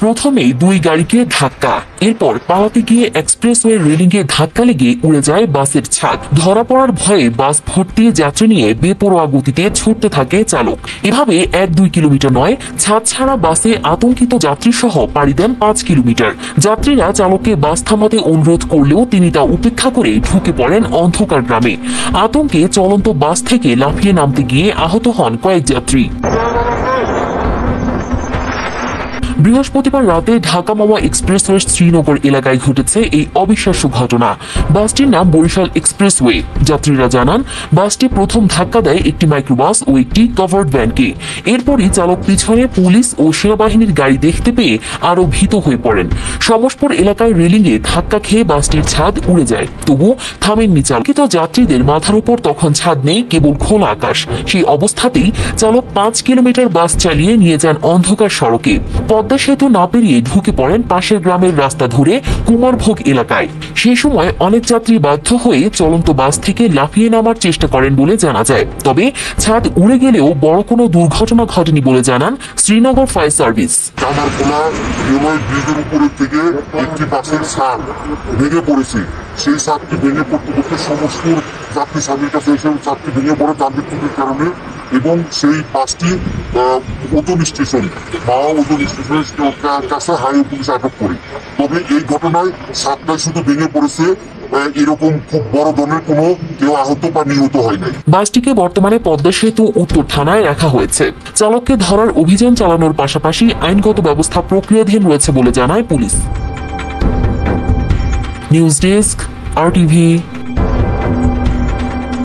প্রথমেই দুই গাড়িকে ধাক্কা, এরপর পালাতে গিয়ে এক্সপ্রেসওয়ে রেলিংয়ে ধাক্কা লেগে উড়ে যায় বাসের ছাদ। ধরা পড়ার ভয়ে বাস ভর্তি যাত্রী নিয়ে বেপরোয়া গতিতে ছুটতে থাকে চালক। এভাবে 1-2 কিলোমিটার নয়, ছাদ ছাড়া বাসে আতঙ্কিত যাত্রী সহ পাড়ি দেন 5 কিলোমিটার। যাত্রীরা চালককে বাস থামাতে অনুরোধ করলেও তিনি তা উপেক্ষা করে ঢুকে পড়েন অন্ধকার গ্রামে। আতঙ্কে চলন্ত বাস থেকে লাফিয়ে নামতে গিয়ে আহত হন কয়েক যাত্রী। বৃহস্পতিবার রাতে ঢাকা মাওয়া এক্সপ্রেসওয়ে শ্রীনগর এলাকায় ঘটেছে এই অবিশ্বাস্য ঘটনা। বাসটির নাম বরিশাল এক্সপ্রেসওয়ে। যাত্রীরা জানান, বাসটি প্রথম ধাক্কা দেয় একটি মাইক্রোবাস ও একটি কভার্ড ভ্যানকে। এরপরই চালক পিছনে পুলিশ ও সেনাবাহিনীর গাড়ি দেখতে পেয়ে আরও ভীত হয়ে পড়েন। সমসপুর এলাকায় রেলিংয়ে ধাক্কা খেয়ে বাসটির ছাদ উড়ে যায়, তবু থামেননি চালক। যাত্রীদের মাথার উপর তখন ছাদ নেই, কেবল খোলা আকাশ। সেই অবস্থাতেই চালক 5 কিলোমিটার বাস চালিয়ে নিয়ে যান অন্ধকার সড়কে। পদ্মা সেতু না পেরিয়ে ঢুকে পড়েন পাশের গ্রামের রাস্তা ধরে কুমারভোগ এলাকায়। সেই সময় অনেক যাত্রী বাধ্য হয়ে চলন্ত বাস থেকে লাফিয়ে নামার চেষ্টা করেন বলে জানা যায়। তবে ছাদ উড়ে গেলেও বড় কোনো দুর্ঘটনা ঘটেনি বলে জানান শ্রীনগর ফায়ার সার্ভিস। ব্রিজের উপরে থেকে একটি বাসের ছাদ ভেঙে পড়েছে। সেই ছাদটি ভেঙে পড়তে পড়তে সমস্ত যাত্রী সামনের কাছে এসে ছাদটি ভেঙে পড়ে যান্ত্রিক ত্রুটির কারণে, এবং সেই বাসটি ওজন স্টেশন মাওয়া ওজন স্টেশনের কাছে হাইওয়ে পুলিশ আটক করে। তবে এই ঘটনায় ছাদটাই শুধু ভেঙে পড়েছে, এরকম খুব বড় ধরনের কোনো কেউ আহত বা নিহত হয় নাই। বাসটিকে বর্তমানে পদ্মা সেতু উত্তর থানায় রাখা হয়েছে। চালককে ধরার অভিযান চালানোর পাশাপাশি আইনগত ব্যবস্থা প্রক্রিয়াধীন রয়েছে বলে জানায় পুলিশ। News desk, RTV।